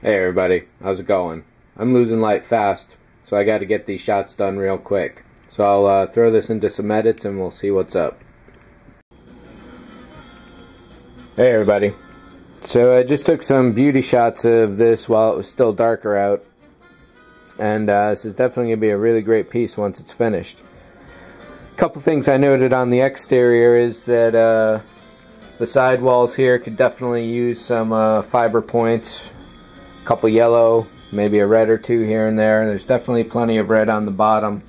Hey everybody, how's it going? I'm losing light fast, so I gotta get these shots done real quick. So I'll throw this into some edits and we'll see what's up. Hey everybody. So I just took some beauty shots of this while it was still darker out. And this is definitely going to be a really great piece once it's finished. A couple things I noted on the exterior is that the sidewalls here could definitely use some fiber points. A couple yellow, maybe a red or two here and there. There's definitely plenty of red on the bottom.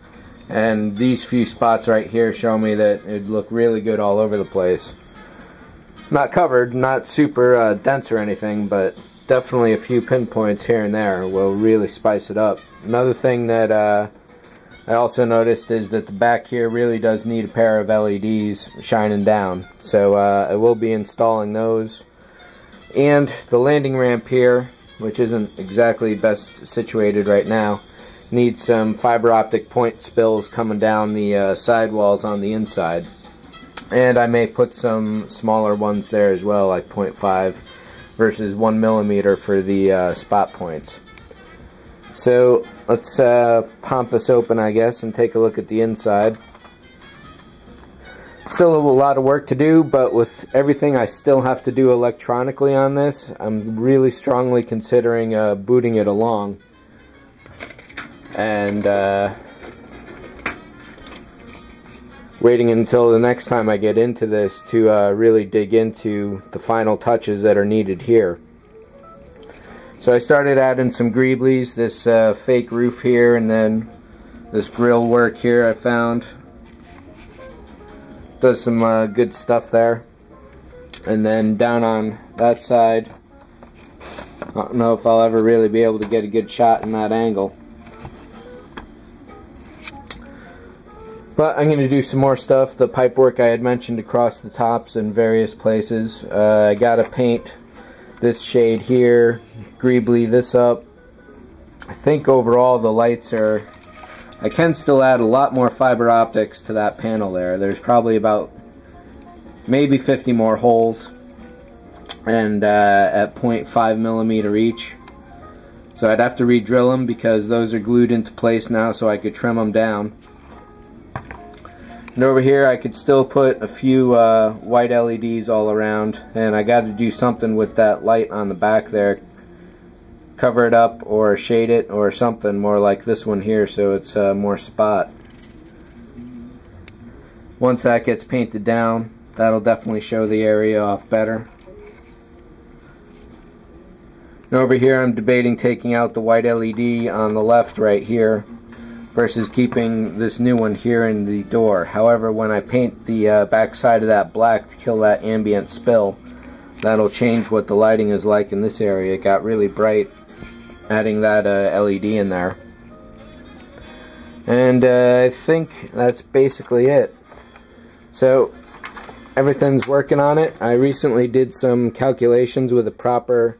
And these few spots right here show me that it'd look really good all over the place. Not covered, not super dense or anything, but definitely a few pinpoints here and there will really spice it up. Another thing that I also noticed is that the back here really does need a pair of LEDs shining down. So I will be installing those. And the landing ramp here, which isn't exactly best situated right now, needs some fiber optic point spills coming down the sidewalls on the inside. And I may put some smaller ones there as well, like 0.5 versus 1 millimeter for the spot points. So let's pump this open, I guess, and take a look at the inside. Still a lot of work to do, but with everything I still have to do electronically on this, I'm really strongly considering booting it along. And waiting until the next time I get into this to really dig into the final touches that are needed here. So I started adding some greeblies, this fake roof here, and then this grill work here I found. Does some good stuff there. And then down on that side, I don't know if I'll ever really be able to get a good shot in that angle. But I'm going to do some more stuff. The pipework I had mentioned across the tops in various places. I got to paint this shade here, greebly this up. I think overall the lights are... I can still add a lot more fiber optics to that panel there. There's probably about maybe 50 more holes, and at 0.5 millimeter each. So I'd have to re-drill them because those are glued into place now, so I could trim them down. And over here I could still put a few white LEDs all around, and I got to do something with that light on the back there. Cover it up or shade it or something more like this one here so it's more spot. Once that gets painted down, that'll definitely show the area off better. And over here I'm debating taking out the white LED on the left right here versus keeping this new one here in the door. However, when I paint the back side of that black to kill that ambient spill, that'll change what the lighting is like in this area. It got really bright adding that LED in there. And I think that's basically it. So everything's working on it. I recently did some calculations with a proper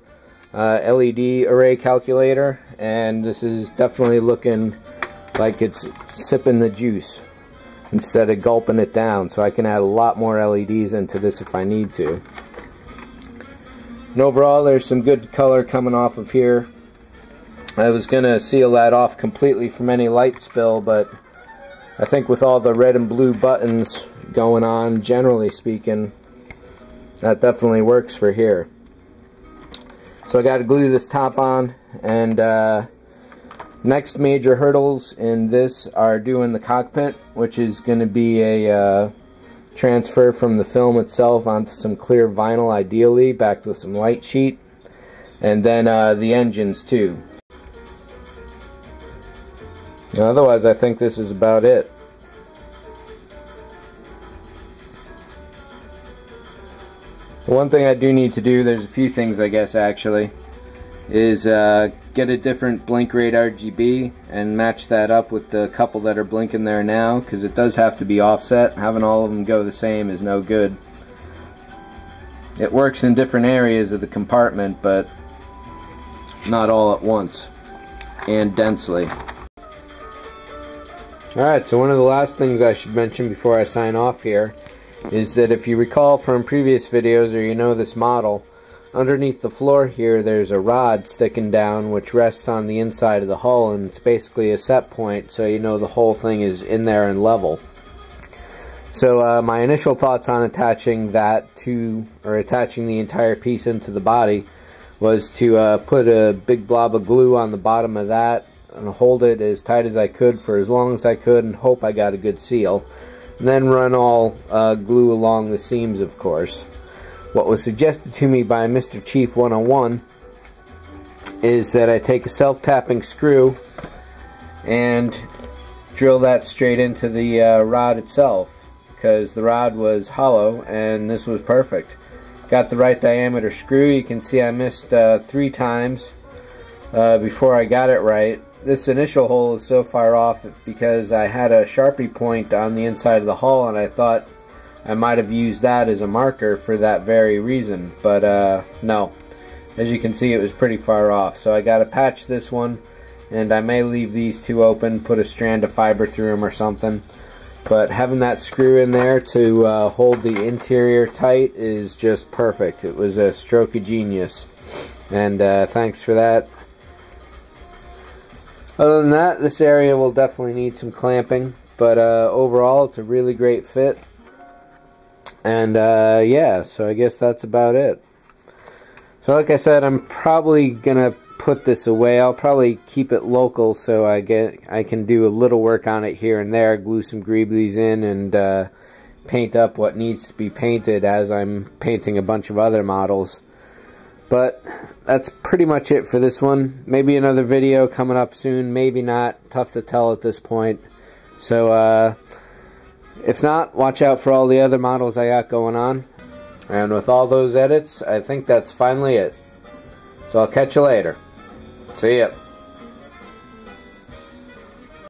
LED array calculator, and this is definitely looking like it's sipping the juice instead of gulping it down, so I can add a lot more LEDs into this if I need to. And overall there's some good color coming off of here. I was going to seal that off completely from any light spill, but I think with all the red and blue buttons going on, generally speaking, that definitely works for here. So I got to glue this top on, and next major hurdles in this are doing the cockpit, which is going to be a transfer from the film itself onto some clear vinyl, ideally, backed with some light sheet, and then the engines too. Otherwise, I think this is about it. One thing I do need to do, there's a few things I guess actually, is get a different blink rate RGB and match that up with the couple that are blinking there now, because it does have to be offset. Having all of them go the same is no good. It works in different areas of the compartment, but not all at once and densely. Alright, so one of the last things I should mention before I sign off here is that if you recall from previous videos, or you know this model, underneath the floor here there's a rod sticking down which rests on the inside of the hull, and it's basically a set point, so you know the whole thing is in there and level. So my initial thoughts on attaching that to, or attaching the entire piece into the body, was to put a big blob of glue on the bottom of that and hold it as tight as I could for as long as I could and hope I got a good seal. And then run all glue along the seams, of course. What was suggested to me by Mr. Chief 101 is that I take a self-tapping screw and drill that straight into the rod itself, because the rod was hollow and this was perfect. Got the right diameter screw. You can see I missed 3 times before I got it right. This initial hole is so far off because I had a Sharpie point on the inside of the hull, and I thought I might have used that as a marker for that very reason, but no. As you can see, it was pretty far off. So I got to patch this one, and I may leave these 2 open, put a strand of fiber through them or something. But having that screw in there to hold the interior tight is just perfect. It was a stroke of genius, and thanks for that. Other than that, this area will definitely need some clamping, but overall it's a really great fit. And yeah, so I guess that's about it. So like I said, I'm probably gonna put this away. I'll probably keep it local so I can do a little work on it here and there, glue some greeblies in, and paint up what needs to be painted as I'm painting a bunch of other models. But that's pretty much it for this one. Maybe another video coming up soon, maybe not. Tough to tell at this point. So if not, watch out for all the other models I got going on. And with all those edits, I think that's finally it. So I'll catch you later. See ya.